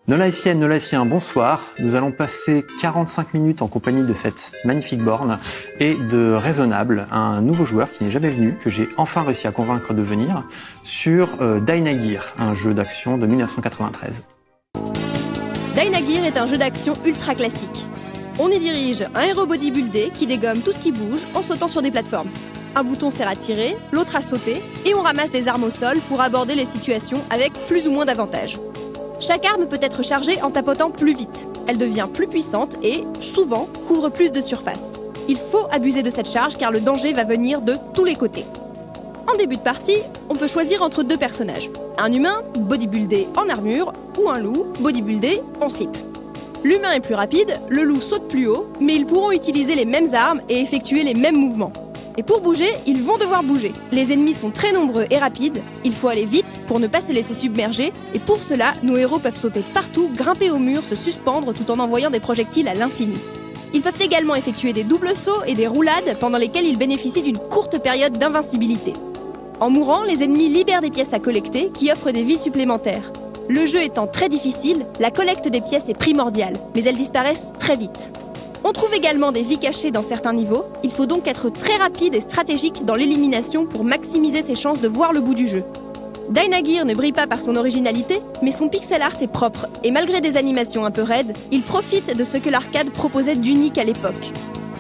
No-Lifiennes, No-Lifiens, bonsoir. Nous allons passer 45 minutes en compagnie de cette magnifique borne et de Raisonnable, un nouveau joueur qui n'est jamais venu, que j'ai enfin réussi à convaincre de venir, sur Dynagear, un jeu d'action de 1993. Dynagear est un jeu d'action ultra classique. On y dirige un héros bodybuildé qui dégomme tout ce qui bouge en sautant sur des plateformes. Un bouton sert à tirer, l'autre à sauter, et on ramasse des armes au sol pour aborder les situations avec plus ou moins d'avantages. Chaque arme peut être chargée en tapotant plus vite. Elle devient plus puissante et, souvent, couvre plus de surface. Il faut abuser de cette charge car le danger va venir de tous les côtés. En début de partie, on peut choisir entre deux personnages. Un humain, bodybuildé en armure, ou un loup, bodybuildé en slip. L'humain est plus rapide, le loup saute plus haut, mais ils pourront utiliser les mêmes armes et effectuer les mêmes mouvements. Et pour bouger, ils vont devoir bouger. Les ennemis sont très nombreux et rapides, il faut aller vite pour ne pas se laisser submerger, et pour cela, nos héros peuvent sauter partout, grimper aux murs, se suspendre tout en envoyant des projectiles à l'infini. Ils peuvent également effectuer des doubles sauts et des roulades pendant lesquelles ils bénéficient d'une courte période d'invincibilité. En mourant, les ennemis libèrent des pièces à collecter qui offrent des vies supplémentaires. Le jeu étant très difficile, la collecte des pièces est primordiale, mais elles disparaissent très vite. On trouve également des vies cachées dans certains niveaux, il faut donc être très rapide et stratégique dans l'élimination pour maximiser ses chances de voir le bout du jeu. Dynagear ne brille pas par son originalité, mais son pixel art est propre, et malgré des animations un peu raides, il profite de ce que l'arcade proposait d'unique à l'époque.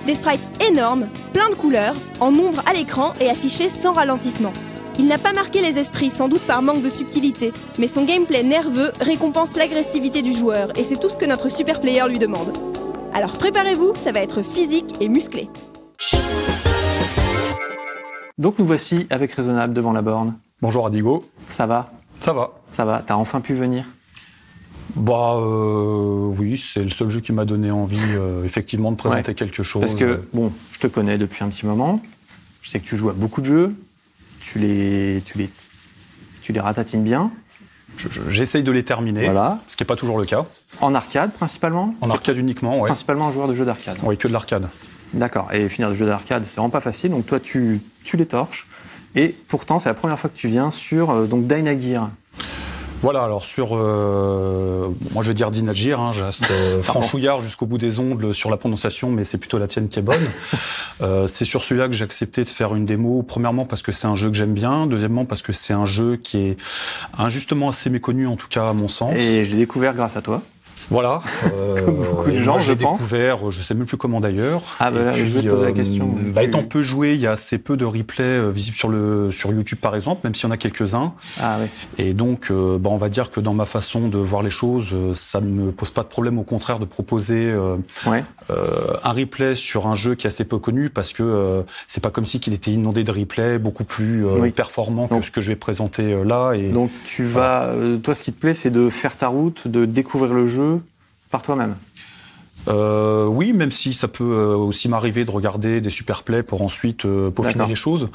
Des sprites énormes, plein de couleurs, en nombre à l'écran et affichés sans ralentissement. Il n'a pas marqué les esprits, sans doute par manque de subtilité, mais son gameplay nerveux récompense l'agressivité du joueur, et c'est tout ce que notre super player lui demande. Alors préparez-vous, ça va être physique et musclé. Donc nous voici avec Raisonnable devant la borne. Bonjour Adigo. Ça va? Ça va. Ça va, t'as enfin pu venir? Bah oui, c'est le seul jeu qui m'a donné envie effectivement de présenter quelque chose. Parce que, bon, je te connais depuis un petit moment, je sais que tu joues à beaucoup de jeux, tu les ratatines bien. J'essaye de les terminer, voilà. Ce qui n'est pas toujours le cas. En arcade, principalement? En arcade uniquement, oui. Principalement un joueur de jeux d'arcade? Oui, que de l'arcade. D'accord. Et finir des jeux d'arcade, c'est vraiment pas facile. Donc toi, tu les torches. Et pourtant, c'est la première fois que tu viens sur donc Dynagear. Voilà, alors sur... moi, je vais dire Dynagear, hein, je reste franchouillard jusqu'au bout des ongles sur la prononciation, mais c'est plutôt la tienne qui est bonne. C'est sur celui-là que j'ai accepté de faire une démo, premièrement parce que c'est un jeu que j'aime bien, deuxièmement parce que c'est un jeu qui est injustement assez méconnu, en tout cas à mon sens. Et je l'ai découvert grâce à toi. Voilà. Comme beaucoup de gens, je pense. J'ai découvert, je sais même plus comment d'ailleurs. Ah ben là, je vais te poser la question. Étant peu joué, il y a assez peu de replays visibles sur YouTube par exemple, même s'il y en a quelques-uns. Ah oui. Et donc, on va dire que dans ma façon de voir les choses, ça ne me pose pas de problème, au contraire, de proposer un replay sur un jeu qui est assez peu connu, parce que c'est pas comme si qu'il était inondé de replays beaucoup plus performants que ce que je vais présenter là. Et donc tu vas, toi, ce qui te plaît, c'est de faire ta route, de découvrir le jeu par toi-même? Oui, même si ça peut aussi m'arriver de regarder des super plays pour ensuite peaufiner les choses.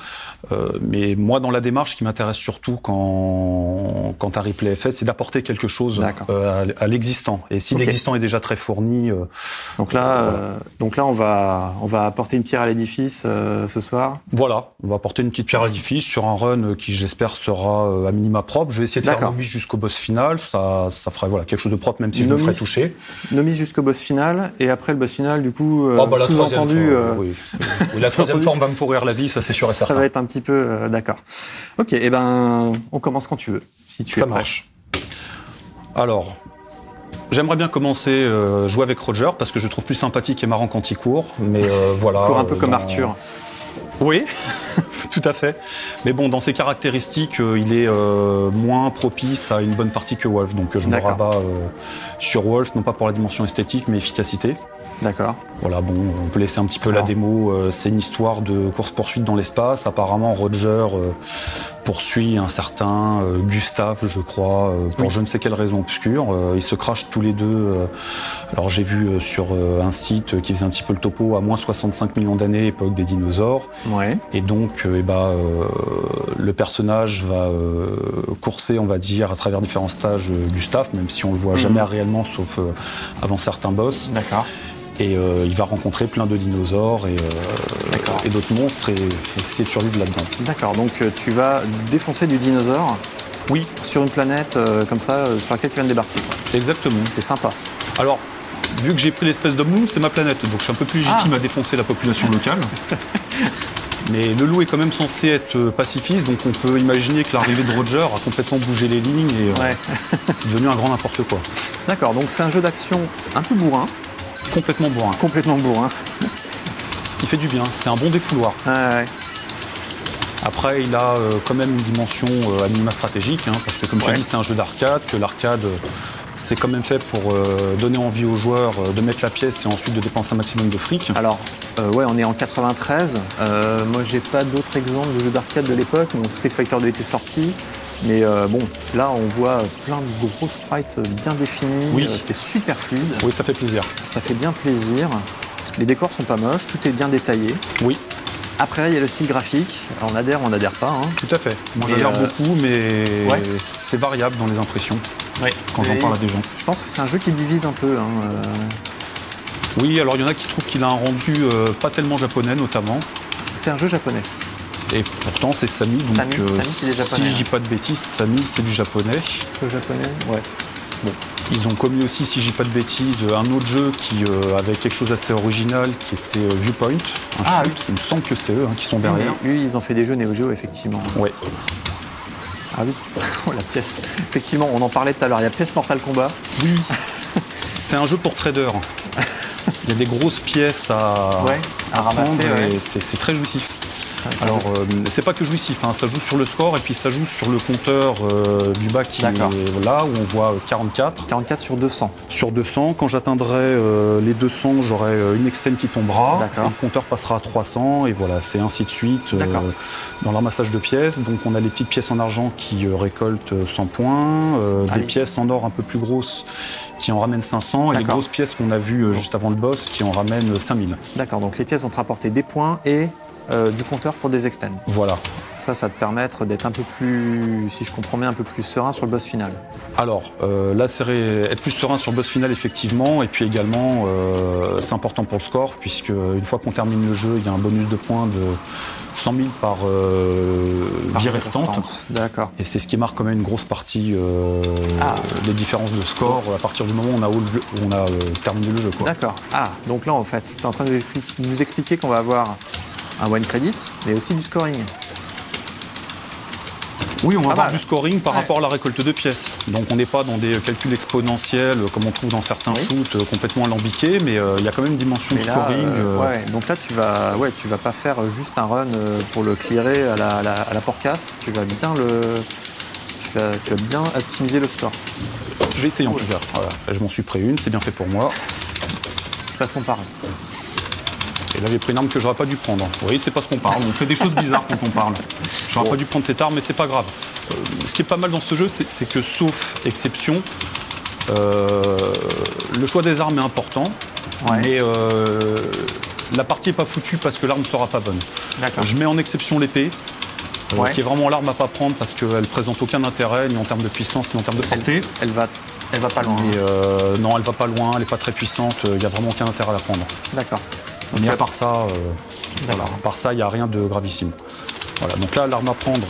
Mais moi, dans la démarche, ce qui m'intéresse surtout quand un replay est fait, c'est d'apporter quelque chose à l'existant. Et si l'existant est déjà très fourni... Donc là, on va apporter une pierre à l'édifice ce soir. Voilà, on va apporter une petite pierre à l'édifice sur un run qui, j'espère, sera à minima propre. Je vais essayer de faire novice jusqu'au boss final. Ça fera quelque chose de propre, même si je me ferai toucher. Novice jusqu'au boss final. Et après le boss final, du coup, sous-entendu... Oui, la troisième fois, on va me pourrir la vie, ça c'est sûr et certain. Ça va être un petit peu... d'accord. Ok, et ben, on commence quand tu veux, si tu es prêt. Ça marche. Alors, j'aimerais bien commencer jouer avec Roger, parce que je le trouve plus sympathique et marrant quand il court, mais voilà... Il court un peu comme Arthur. Oui, tout à fait. Mais bon, dans ses caractéristiques, il est moins propice à une bonne partie que Wolf. Donc je me rabats sur Wolf, non pas pour la dimension esthétique, mais efficacité. D'accord. Voilà, bon, on peut laisser un petit peu la démo. C'est une histoire de course-poursuite dans l'espace. Apparemment, Roger poursuit un certain Gustave, je crois, pour je ne sais quelle raison obscure. Ils se crachent tous les deux. Alors j'ai vu sur un site qui faisait un petit peu le topo, à moins 65 millions d'années, époque des dinosaures. Ouais. Et donc, le personnage va courser, on va dire, à travers différents stages Gustave, même si on le voit jamais réellement, sauf avant certains boss. D'accord. Et il va rencontrer plein de dinosaures et d'autres monstres et essayer de survivre là-dedans. D'accord, donc tu vas défoncer du dinosaure Oui. Sur une planète comme ça, sur laquelle tu viens de débarquer. Quoi. Exactement. C'est sympa. Alors, vu que j'ai pris l'espèce d'homme loup, c'est ma planète, donc je suis un peu plus légitime à défoncer la population locale. Mais le loup est quand même censé être pacifiste, donc on peut imaginer que l'arrivée de Roger a complètement bougé les lignes et c'est devenu un grand n'importe quoi. D'accord, donc c'est un jeu d'action un peu bourrin. Complètement bourrin. Complètement bourrin. Il fait du bien, c'est un bon défouloir. Ouais. Après, il a quand même une dimension à minima stratégique, hein, parce que comme tu dis, c'est un jeu d'arcade, que l'arcade, c'est quand même fait pour donner envie aux joueurs de mettre la pièce et ensuite de dépenser un maximum de fric. Alors, ouais, on est en 93. Moi, j'ai pas d'autres exemples de jeux d'arcade de l'époque. Bon, Street Fighter 2 était sorti. Mais bon, là, on voit plein de gros sprites bien définis. Oui. C'est super fluide. Oui, ça fait plaisir. Ça fait bien plaisir. Les décors sont pas moches, tout est bien détaillé. Oui. Après, il y a le style graphique. Alors, on adhère ou on n'adhère pas. Hein. Tout à fait. Moi, j'adhère beaucoup, mais c'est variable dans les impressions. Quand j'en parle à des gens. Je pense que c'est un jeu qui divise un peu. Hein. Oui, alors il y en a qui trouvent qu'il a un rendu pas tellement japonais, notamment. C'est un jeu japonais. Et pourtant, c'est Samy. Donc, Samy, c'est des japonais. Si je dis pas de bêtises, Samy, c'est du japonais. C'est le japonais. Ouais. Bon. Ils ont commis aussi, si je dis pas de bêtises, un autre jeu qui avait quelque chose d'assez original, qui était Viewpoint. Un shoot. Il me semble que c'est eux qui sont derrière. Oui, ils ont fait des jeux Neo Geo, effectivement. Ouais. Ah oui, oh, la pièce. Effectivement, on en parlait tout à l'heure. Il y a pièce Mortal Kombat. Oui. C'est un jeu pour trader. Il y a des grosses pièces à ramasser. C'est très jouissif. Alors, c'est pas que jouissif, hein, ça joue sur le score et puis ça joue sur le compteur du bas qui est là, où on voit 44. 44 sur 200. Sur 200, quand j'atteindrai les 200, j'aurai une extend qui tombera, et le compteur passera à 300, et voilà, c'est ainsi de suite dans le ramassage de pièces. Donc on a les petites pièces en argent qui récoltent 100 points, des pièces en or un peu plus grosses qui en ramènent 500, et les grosses pièces qu'on a vues juste avant le boss qui en ramènent 5000. D'accord, donc les pièces vont te rapporter des points et du compteur pour des extends. Voilà. Ça te permettre d'être un peu plus, si je comprends bien, un peu plus serein sur le boss final. Alors, là, c'est être plus serein sur le boss final, effectivement, et puis également, c'est important pour le score, puisque une fois qu'on termine le jeu, il y a un bonus de points de 100 000 par vie restante. D'accord. Et c'est ce qui marque quand même une grosse partie des différences de score à partir du moment où on a terminé le jeu. D'accord. Ah, donc là, en fait, tu es en train de nous expliquer qu'on va avoir un one credit, mais aussi du scoring. Oui, on va avoir du scoring par rapport à la récolte de pièces. Donc on n'est pas dans des calculs exponentiels comme on trouve dans certains shoots complètement alambiqués, mais il y a quand même une dimension de scoring. Donc là, tu vas pas faire juste un run pour le clearer à la porcasse. Tu vas bien optimiser le score. Je vais essayer en tout cas. Voilà. Là, je m'en suis pris une, c'est bien fait pour moi. C'est pas ce qu'on parle. Et là, j'ai pris une arme que j'aurais pas dû prendre. Oui, c'est pas ce qu'on parle. On fait des choses bizarres quand on parle. J'aurais pas dû prendre cette arme, mais c'est pas grave. Ce qui est pas mal dans ce jeu, c'est que, sauf exception, le choix des armes est important. Mais la partie est pas foutue parce que l'arme sera pas bonne. Je mets en exception l'épée, qui est vraiment l'arme à pas prendre parce qu'elle présente aucun intérêt, ni en termes de puissance, ni en termes de portée. Elle va pas loin. Non, elle va pas loin, elle est pas très puissante. Il n'y a vraiment aucun intérêt à la prendre. D'accord. Mais à part ça, il n'y a rien de gravissime. Voilà, donc là, l'arme à prendre,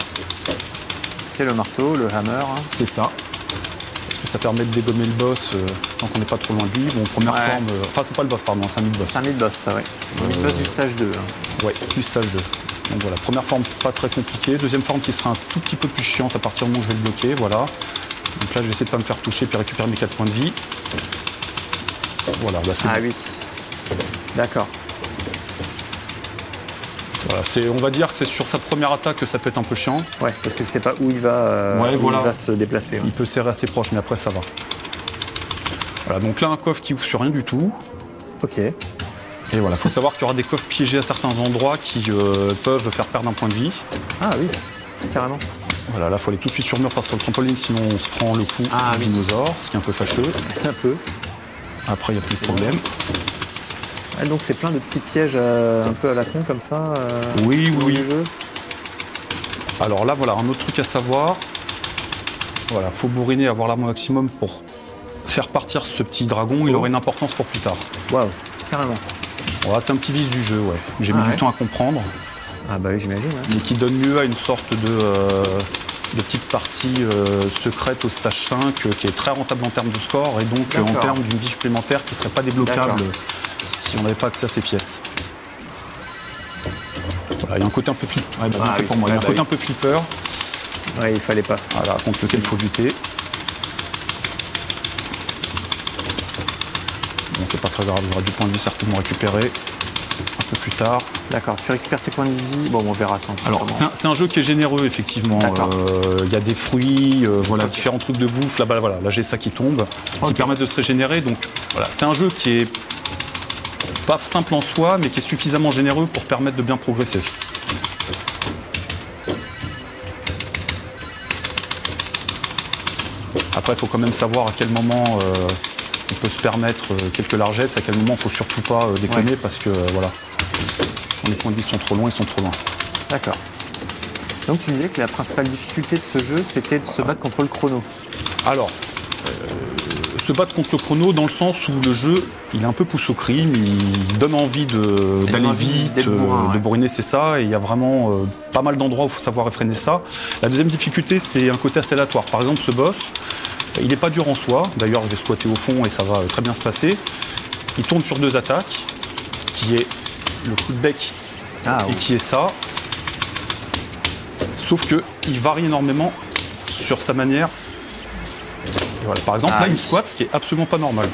c'est le marteau, le hammer. C'est ça. Parce que ça permet de dégommer le boss tant qu'on n'est pas trop loin de lui. Bon, première forme. Enfin, c'est pas le boss, pardon, 5000 boss. 5000 boss, ça, oui. 5000 boss du stage 2. Ouais, du stage 2. Donc voilà, première forme pas très compliquée. Deuxième forme qui sera un tout petit peu plus chiante à partir du moment où je vais le bloquer. Voilà. Donc là, je vais essayer de ne pas me faire toucher puis récupérer mes 4 points de vie. Voilà, bah c'est oui. D'accord. Voilà, on va dire que c'est sur sa première attaque que ça peut être un peu chiant. Ouais, parce que je sais pas où il va, il va se déplacer. Il peut serrer assez proche, mais après ça va. Voilà, donc là un coffre qui ouvre sur rien du tout. Ok. Et voilà, il faut savoir qu'il y aura des coffres piégés à certains endroits qui peuvent faire perdre un point de vie. Ah oui, carrément. Voilà, là il faut aller tout de suite sur le mur, parce que sur le trampoline, sinon on se prend le coup du dinosaure, ce qui est un peu fâcheux. Un peu. Après, il n'y a plus de problème. Donc c'est plein de petits pièges un peu à la con comme ça. Oui. Du jeu. Alors là, voilà, un autre truc à savoir. Voilà, faut bourriner, avoir l'arme au maximum pour faire partir ce petit dragon. Il aurait une importance pour plus tard. Waouh, carrément. Voilà, c'est un petit vice du jeu, ouais. J'ai mis du temps à comprendre. Ah bah oui, j'imagine. Mais qui donne lieu à une sorte de de petites parties secrètes au stage 5 qui est très rentable en termes de score et donc en termes d'une vie supplémentaire qui ne serait pas débloquable si on n'avait pas accès à ces pièces. Voilà, il y a un côté un peu flipper. Ouais, bien fait pour moi. Il y a un côté un peu flipper. Ouais, il fallait pas. Voilà, contre lequel il faut lutter. Bon, c'est pas très grave, j'aurai du point de vie certainement récupéré un peu plus tard. D'accord, tu récupères tes points de vie. Bon, on verra quand. Alors, c'est un jeu qui est généreux, effectivement. Il y a des fruits, voilà, différents trucs de bouffe. Là, voilà, là j'ai ça qui tombe, qui permettent de se régénérer. Donc, voilà, c'est un jeu qui est pas simple en soi, mais qui est suffisamment généreux pour permettre de bien progresser. Après, il faut quand même savoir à quel moment on peut se permettre quelques largesses, à quel moment il ne faut surtout pas déconner parce que voilà, quand les points de vie sont trop longs, ils sont trop loin. D'accord. Donc tu disais que la principale difficulté de ce jeu, c'était de se battre contre le chrono. Alors, se battre contre le chrono dans le sens où le jeu, il est un peu pousse au crime, il donne envie d'aller vite, de bourriner, c'est ça, et il y a vraiment pas mal d'endroits où il faut savoir réfréner ça. La deuxième difficulté, c'est un côté assez aléatoire. Par exemple, ce boss, il n'est pas dur en soi, d'ailleurs je vais squatter au fond et ça va très bien se passer. Il tourne sur 2 attaques, qui est le coup de bec et qui est ça. Sauf qu'il varie énormément sur sa manière. Et voilà. Par exemple, là, il me squatte, ce qui est absolument pas normal.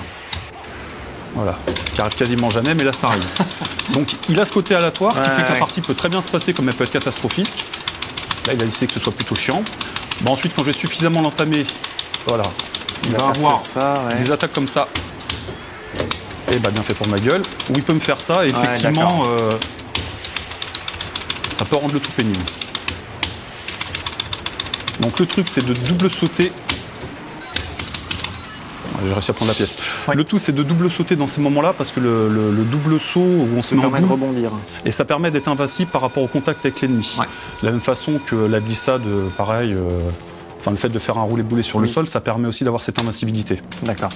Voilà, ce qui arrive quasiment jamais, mais là, ça arrive. Donc, il a ce côté aléatoire qui fait que la partie peut très bien se passer, comme elle peut être catastrophique. Là, il a décidé que ce soit plutôt chiant. Bon, ensuite, quand je vais suffisamment l'entamer, voilà, il va avoir des attaques comme ça. Et bah, bien fait pour ma gueule. Où il peut me faire ça, et effectivement, ça peut rendre le tout pénible. Donc, le truc, c'est de double sauter. J'ai réussi à prendre la pièce. Le tout, c'est de double sauter dans ces moments-là parce que le double saut où on se met en permet de rebondir. Et ça permet d'être invincible par rapport au contact avec l'ennemi. De la même façon que la glissade, pareil, enfin le fait de faire un roulé-boulé sur le sol, ça permet aussi d'avoir cette invincibilité. D'accord.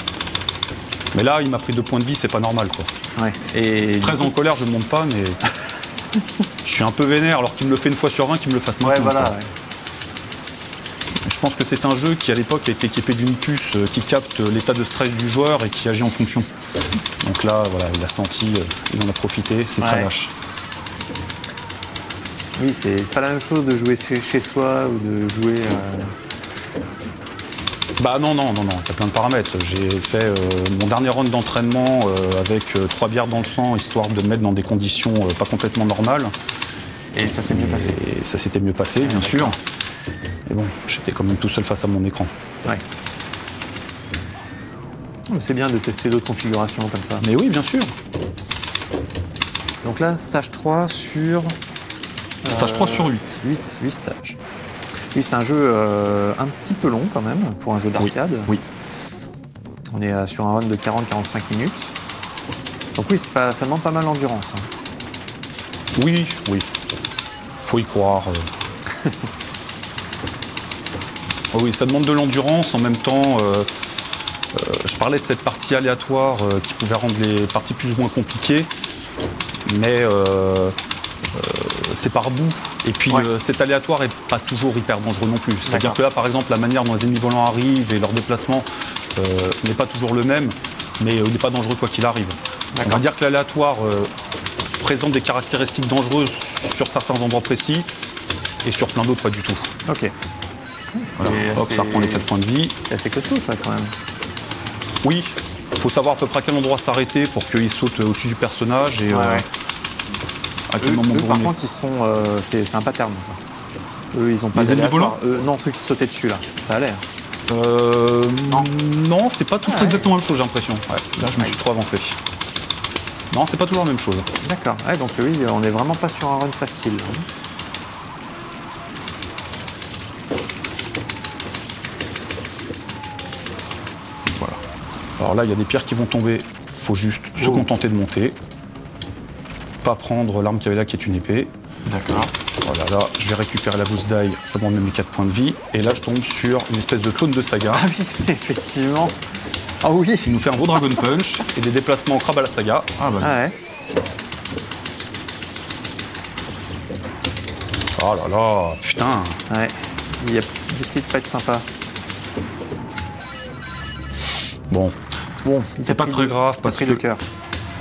Mais là, il m'a pris 2 points de vie, c'est pas normal, quoi. Ouais. Et très en colère, je ne monte pas, mais je suis un peu vénère alors qu'il me le fait une fois sur 20, qu'il me le fasse maintenant. Ouais, voilà. Je pense que c'est un jeu qui, à l'époque, a été équipé d'une puce qui capte l'état de stress du joueur et qui agit en fonction. Donc là, voilà, il a senti, il en a profité, c'est très lâche. Oui, c'est pas la même chose de jouer chez soi ou de jouer... Bah non, il y a plein de paramètres. J'ai fait mon dernier run d'entraînement avec 3 bières dans le sang, histoire de me mettre dans des conditions pas complètement normales. Et ça s'est mieux passé. Et ça s'était mieux passé, bien sûr. Mais bon, j'étais quand même tout seul face à mon écran. Ouais. C'est bien de tester d'autres configurations comme ça. Mais oui, bien sûr. Donc là, stage 3 sur... Stage 3 sur 8. 8 stages. Oui, c'est un jeu un petit peu long quand même, pour un jeu d'arcade. Oui. On est sur un run de 40-45 minutes. Donc oui, ça demande pas mal d'endurance. Oui. Faut y croire. Oh oui, ça demande de l'endurance. En même temps, je parlais de cette partie aléatoire qui pouvait rendre les parties plus ou moins compliquées. Mais c'est par bout. Et puis cet aléatoire n'est pas toujours hyper dangereux non plus. C'est-à-dire que là, par exemple, la manière dont les ennemis volants arrivent et leur déplacement n'est pas toujours le même, mais il n'est pas dangereux quoi qu'il arrive. On va dire que l'aléatoire présente des caractéristiques dangereuses sur certains endroits précis et sur plein d'autres pas du tout. Ok. Voilà. Hop, ça reprend les 4 points de vie. C'est assez costaud ça quand même. Oui, il faut savoir à peu près à quel endroit s'arrêter pour qu'il saute au-dessus du personnage et à quel moment par contre, ils sont, c'est un pattern. Eux, ils ont pas d'aléatoire. Non, ceux qui sautaient dessus là, ça allait. Non, c'est pas toujours exactement la même chose, j'ai l'impression. Là, je me suis trop avancé. Non, c'est pas toujours la même chose. D'accord. Donc oui, on n'est vraiment pas sur un run facile. Voilà. Alors là, il y a des pierres qui vont tomber. Faut juste se contenter de monter. Pas prendre l'arme qu'il y avait là, qui est une épée. D'accord. Voilà, là, je vais récupérer la boss die, ça me remet mes 4 points de vie. Et là, je tombe sur une espèce de clone de Saga. Ah oui, effectivement. Ah oui. Qui nous fait un beau Dragon Punch et des déplacements au crabe à la Saga. Ah ouais. Oh là là, putain. Ouais. Il a décidé de pas être sympa. Bon, c'est pas très grave parce que... le cœur.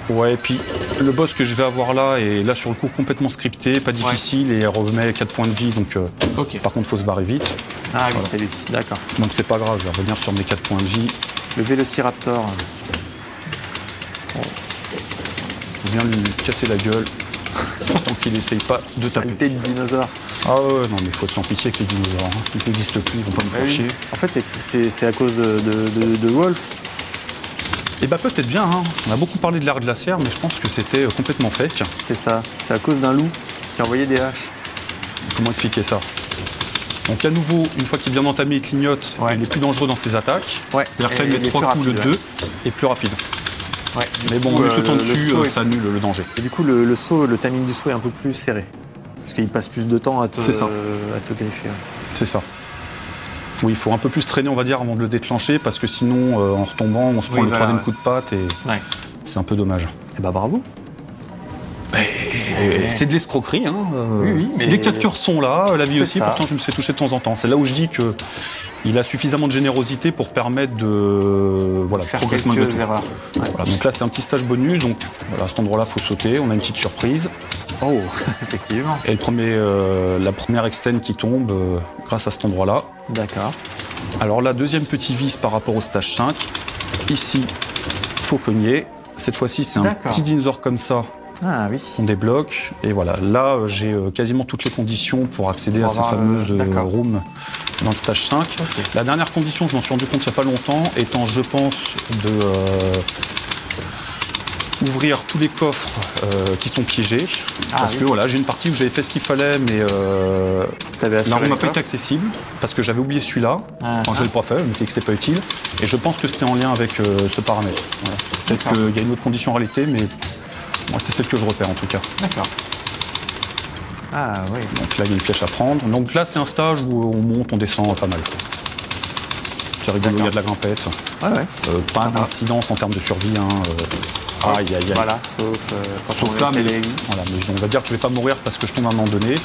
Ouais, et puis le boss que je vais avoir là est là sur le coup complètement scripté, pas difficile, et elle remet 4 points de vie, donc par contre faut se barrer vite. Ah oui, c'est lui, d'accord. Donc c'est pas grave, je vais revenir sur mes 4 points de vie. Le Vélociraptor. Je viens lui casser la gueule, tant qu'il essaye pas de taper. Saleté de dinosaure. Ah ouais, non mais il faut être sans pitié avec les dinosaures, hein. Ils n'existent plus, ils vont pas me faire chier. En fait, c'est à cause de Wolf. Et bah peut-être bien, hein. On a beaucoup parlé de l'ère glaciaire, mais je pense que c'était complètement fake. C'est ça, c'est à cause d'un loup qui envoyait des haches. Comment expliquer ça? Donc à nouveau, une fois qu'il est bien entamé et clignote, il est plus dangereux dans ses attaques. Ouais. C'est-à-dire que là, il met 3 coups, le 2 est plus rapide. Ouais. Mais bon, en lui sautant dessus, ça annule le danger. Et du coup, le saut, le timing du saut est un peu plus serré. Parce qu'il passe plus de temps à te griffer. C'est ça. Oui, il faut un peu plus traîner, on va dire, avant de le déclencher, parce que sinon, en retombant, on se prend le troisième coup de patte et c'est un peu dommage. Et bah bravo. C'est de l'escroquerie, hein. Oui, mais... Les 4 cœurs sont là, la vie aussi, ça. pourtant je me suis fait toucher de temps en temps. C'est là où je dis que il a suffisamment de générosité pour permettre de faire progressivement quelques erreurs. Voilà, donc là c'est un petit stage bonus, donc voilà, à cet endroit-là il faut sauter, on a une petite surprise. Oh, effectivement. Et la première extend qui tombe grâce à cet endroit-là. D'accord. Alors là, deuxième petit vice par rapport au stage 5. Ici, faut cogner. Cette fois-ci, c'est un petit dinosaure comme ça. Ah oui. On débloque. Et voilà, là, j'ai quasiment toutes les conditions pour accéder à cette fameuse room dans le stage 5. Okay. La dernière condition, je m'en suis rendu compte il n'y a pas longtemps, étant, je pense, de ouvrir tous les coffres qui sont piégés. Parce que voilà, j'ai une partie où j'avais fait ce qu'il fallait, mais la room n'a pas été accessible, parce que j'avais oublié celui-là. Quand je l'ai pas fait, je me suis dit que c'était pas utile. Et je pense que c'était en lien avec ce paramètre. Voilà. Peut-être qu'il y a une autre condition en réalité, mais moi, c'est celle que je repère en tout cas. D'accord. Ah oui. Donc là, il y a une flèche à prendre. Donc là, c'est un stage où on monte, on descend pas mal. C'est rigolo, il y a de la grimpette. Pas d'incidence en termes de survie. Hein, aïe. Voilà, sauf là, mais on va dire que je vais pas mourir parce que je tombe à un moment donné.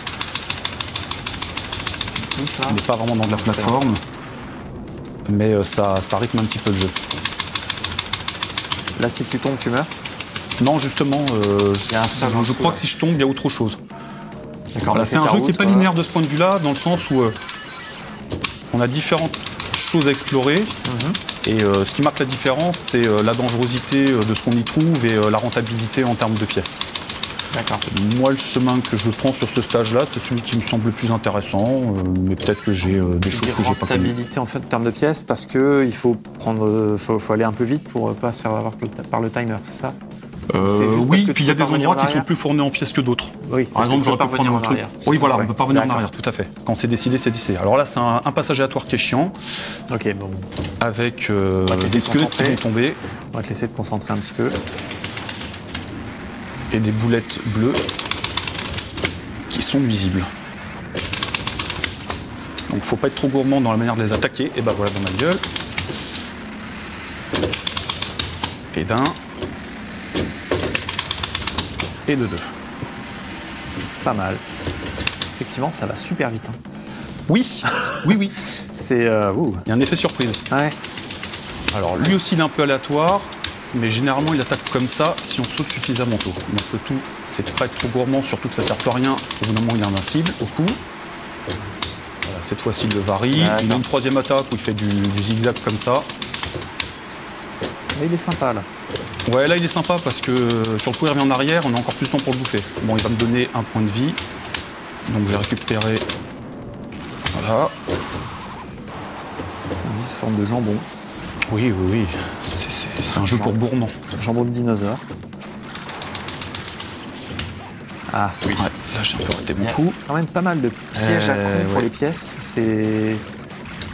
On n'est pas vraiment dans de la plateforme. Mais ça rythme un petit peu le jeu. Là, si tu tombes, tu meurs? Non, justement, je crois que si je tombe, il y a autre chose. Voilà, c'est un jeu qui n'est pas linéaire de ce point de vue-là, dans le sens où on a différentes choses à explorer. Et ce qui marque la différence, c'est la dangerosité de ce qu'on y trouve et la rentabilité en termes de pièces. D'accord. Moi, le chemin que je prends sur ce stage-là, c'est celui qui me semble le plus intéressant, mais peut-être que j'ai des choses que j'ai pas connues. Rentabilité en fait en termes de pièces, parce que il faut aller un peu vite pour pas se faire avoir par le timer, c'est ça? Oui, puis il y a des endroits qui sont plus fournis en pièces que d'autres. Oui, par exemple, j'aurais pu prendre un truc. Oui, voilà, on peut pas revenir en arrière, tout à fait. Quand c'est décidé, c'est décidé. Alors là, c'est un passage aléatoire qui est chiant. Ok, bon. Avec des squelettes qui vont tomber. On va te laisser te concentrer un petit peu. Et des boulettes bleues qui sont nuisibles. Donc faut pas être trop gourmand dans la manière de les attaquer. Et bah voilà dans ma gueule. Et d'un. Et de deux. Pas mal. Effectivement, ça va super vite. Hein. Oui. C'est... Il y a un effet surprise. Ouais. Alors lui aussi il est un peu aléatoire, mais généralement il attaque comme ça si on saute suffisamment tôt. Donc le tout, c'est de pas être trop gourmand, surtout que ça sert plus à rien. Au bout d'un moment il est invincible au coup. Voilà, cette fois-ci il le varie. Il a une troisième attaque où il fait du zigzag comme ça. Mais il est sympa là. Ouais, là il est sympa parce que sur le coup il revient en arrière, on a encore plus de temps pour le bouffer. Bon, il va me donner un point de vie. Donc j'ai récupéré. Voilà. On dit sous forme de jambon. Oui. C'est un jeu pour gourmands. Jambon de dinosaure. Ah oui. Ouais, là j'ai un peu raté mon coup. Quand même pas mal de pièges à con pour les pièces. C'est.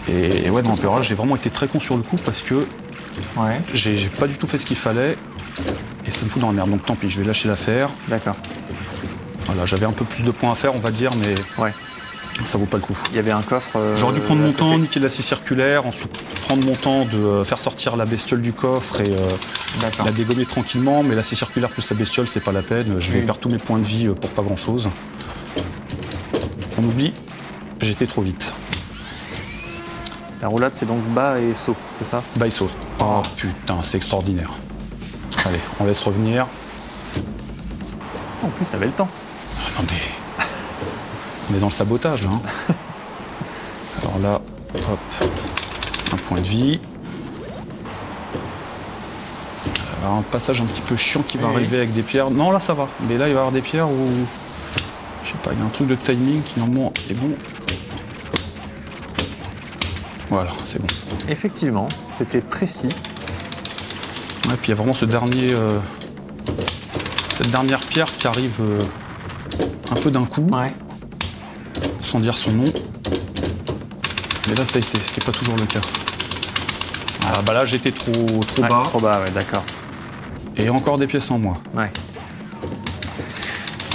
Et ouais, dans l'Empereur, j'ai vraiment été très con sur le coup parce que j'ai pas du tout fait ce qu'il fallait et ça me fout dans la merde. Donc tant pis, je vais lâcher l'affaire. D'accord. Voilà, j'avais un peu plus de points à faire, on va dire, mais ça vaut pas le coup. Il y avait un coffre. J'aurais dû prendre mon temps, niquer la scie circulaire, ensuite prendre mon temps de faire sortir la bestiole du coffre et la dégommer tranquillement. Mais la scie circulaire plus la bestiole, c'est pas la peine. Je vais perdre tous mes points de vie pour pas grand chose. On oublie, j'étais trop vite. La roulade, c'est donc bas et saut, c'est ça? Bas et saut. Oh putain, c'est extraordinaire. Allez, on laisse revenir. En plus, t'avais le temps. Ah, non mais... on est dans le sabotage là. Hein. Alors là, hop, un point de vie. Alors un passage un petit peu chiant qui va arriver avec des pierres. Non là ça va, mais là il va y avoir des pierres où... je sais pas, il y a un truc de timing qui normalement est bon. Voilà, c'est bon. Effectivement, c'était précis. Ouais, puis il y a vraiment ce dernier... cette dernière pierre qui arrive un peu d'un coup, Ouais. sans dire son nom. Mais là ça a été, ce qui n'est pas toujours le cas. Ah bah là j'étais trop Ouais, bas. trop bas, ouais, d'accord. Et encore des pièces en moins. Ouais.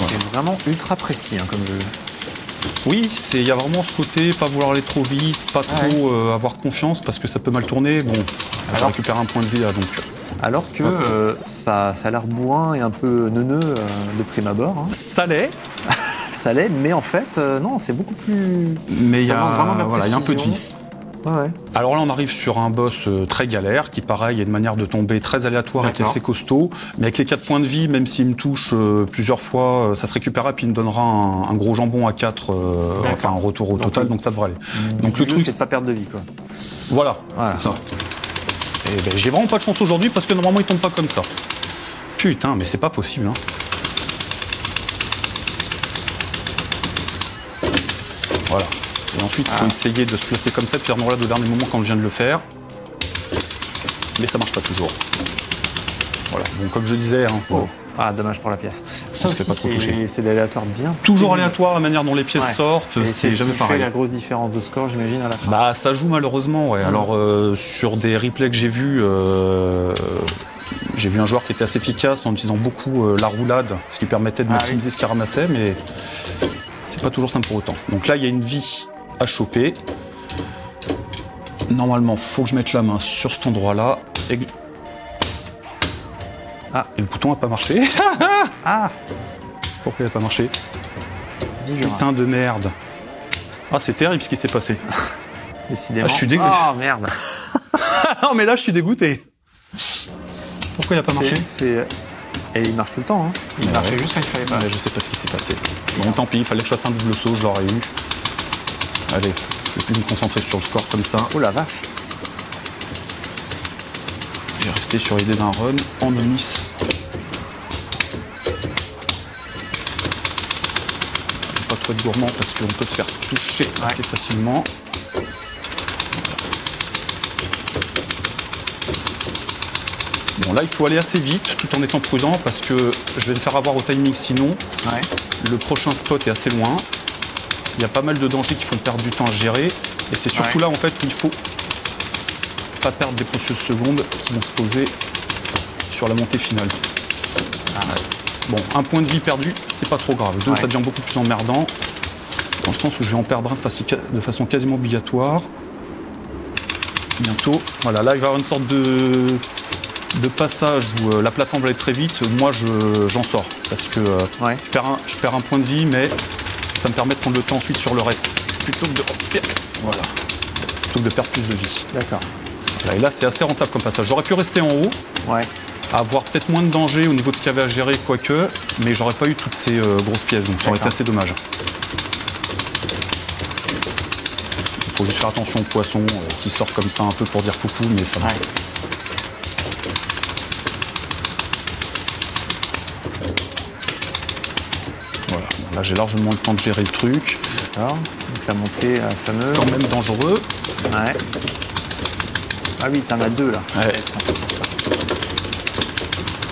C'est vraiment ultra précis comme jeu. Oui, il y a vraiment ce côté, pas vouloir aller trop vite, pas trop avoir confiance parce que ça peut mal tourner. Bon, j'ai récupéré un point de vie là donc. Alors que ça a l'air bourrin et un peu neuneux de prime abord. Hein. Ça l'est. Ça l'est, mais en fait, non, c'est beaucoup plus. Mais il y a vraiment de la voilà, y a un peu de précision. vis. Ouais. Alors là, on arrive sur un boss très galère, qui pareil, a une manière de tomber très aléatoire et qui est assez costaud. Mais avec les 4 points de vie, même s'il me touche plusieurs fois, ça se récupérera, puis il me donnera un gros jambon à 4, enfin un retour au total, donc ça devrait aller. Donc Le truc, c'est de pas perdre de vie, quoi. Voilà, c'est ça. Et ben, j'ai vraiment pas de chance aujourd'hui, parce que normalement, il tombe pas comme ça. Putain, mais c'est pas possible, hein. Voilà. Et ensuite, il faut essayer de se placer comme ça, de faire une roulade au dernier moment quand je viens de le faire. Mais ça marche pas toujours. Voilà. Bon, comme je disais... Hein, Ah, dommage pour la pièce. Ça on se fait pas trop toucher. aussi, c'est l'aléatoire bien. Toujours aléatoire, la manière dont les pièces sortent, c'est jamais pareil. Fait la grosse différence de score, j'imagine, à la fin. Bah, ça joue malheureusement, ouais. Alors, sur des replays que j'ai vus un joueur qui était assez efficace en utilisant beaucoup la roulade, ce qui permettait de maximiser ce qu'il ramassait, mais c'est pas toujours simple pour autant. Donc là, il y a une vie à choper. Normalement, faut que je mette la main sur cet endroit-là. Et le bouton n'a pas marché. Pourquoi il n'a pas marché? Putain de merde. Ah, c'est terrible ce qui s'est passé. Décidément. Je suis dégoûté. Oh, merde. Non, mais là, je suis dégoûté. Pourquoi il n'a pas marché? Et il marche tout le temps. Hein. Il marchait juste quand il fallait pas. Je sais pas ce qui s'est passé. Bon, tant pis, il fallait que je fasse un double saut, je l'aurais eu. Allez, je vais plus me concentrer sur le score comme ça. Oh la vache. Je vais rester sur l'idée d'un run en omis. Pas trop être gourmand parce qu'on peut se faire toucher assez facilement. Bon, là, il faut aller assez vite tout en étant prudent parce que je vais me faire avoir au timing sinon. Le prochain spot est assez loin. Il y a pas mal de dangers qui font perdre du temps à gérer. Et c'est surtout là, en fait, où il faut pas perdre des précieuses secondes qui vont se poser sur la montée finale. Bon, un point de vie perdu, c'est pas trop grave. Deux, ça devient beaucoup plus emmerdant. Dans le sens où je vais en perdre un de façon quasiment obligatoire. Bientôt. Voilà, là, il va y avoir une sorte de passage où la plateforme va aller très vite. Moi, j'en sors. Parce que je perds un point de vie, mais ça me permet de prendre le temps ensuite sur le reste. Plutôt que de perdre plus de vie. D'accord. Et là, c'est assez rentable comme passage. J'aurais pu rester en haut, avoir peut-être moins de danger au niveau de ce qu'il y avait à gérer, quoique, mais j'aurais pas eu toutes ces grosses pièces, donc ça aurait été assez dommage. Il faut juste faire attention aux poissons qui sortent comme ça un peu pour dire coucou, mais ça va. Voilà, là j'ai largement le temps de gérer le truc. D'accord. Donc la montée fameuse. Quand même dangereux. Ah oui, t'en as deux là. C'est pour ça.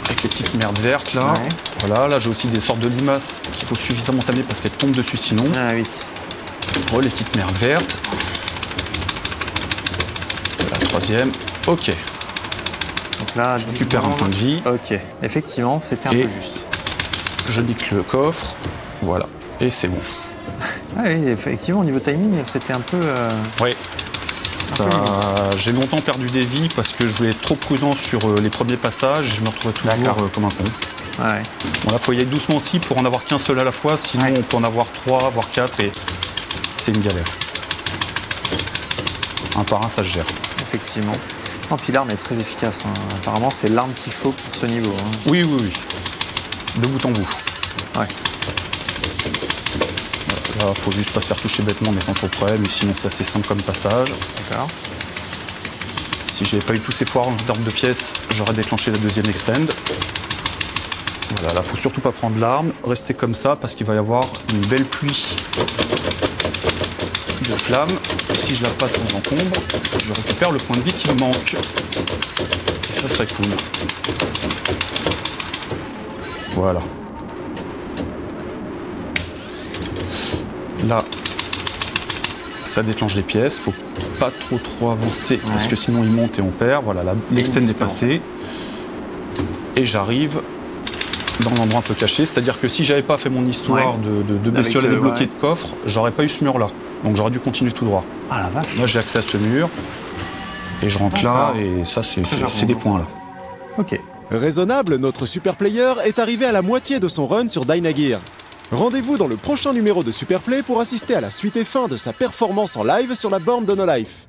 Avec les petites merdes vertes là. Voilà, là j'ai aussi des sortes de limaces qu'il faut suffisamment tamer parce qu'elles tombent dessus sinon. Ah oui. Oh, les petites merdes vertes. La troisième. Ok. Donc là, je récupère un point de vie. Ok. Effectivement, c'était un peu juste. Je nique le coffre. Voilà. Et c'est bon. Oui, effectivement, au niveau timing, c'était un peu... Oui. J'ai longtemps perdu des vies parce que je voulais être trop prudent sur les premiers passages et je me retrouvais toujours comme un con. Bon, là, il faut y aller doucement aussi pour en avoir qu'un seul à la fois, sinon on peut en avoir 3, voire 4 et c'est une galère. Un par un, ça se gère. Effectivement. Non, puis l'arme est très efficace. Hein. Apparemment, c'est l'arme qu'il faut pour ce niveau. Hein. Oui, oui, oui. De bout en bout. Ouais. Là, faut juste pas se faire toucher bêtement en étant trop près, mais sinon c'est assez simple comme passage. D'accord. Si j'avais pas eu tous ces foires d'armes de pièces, j'aurais déclenché la deuxième extend. Voilà, là, faut surtout pas prendre l'arme, rester comme ça parce qu'il va y avoir une belle pluie de flammes. Et si je la passe sans encombre, je récupère le point de vie qui me manque. Et ça serait cool. Voilà. Là, ça déclenche les pièces. Faut pas trop avancer parce que sinon il monte et on perd. Voilà, l'extend est passé. Et j'arrive dans l'endroit un peu caché. C'est-à-dire que si j'avais pas fait mon histoire de bestiole débloquée de coffre, j'aurais pas eu ce mur-là. Donc j'aurais dû continuer tout droit. Ah la vache. Là, j'ai accès à ce mur. Et je rentre là. Et ça, c'est des points là. Ok. Raisonnable, notre super player est arrivé à la moitié de son run sur Dynagear. Rendez-vous dans le prochain numéro de Superplay pour assister à la suite et fin de sa performance en live sur la borne de No Life.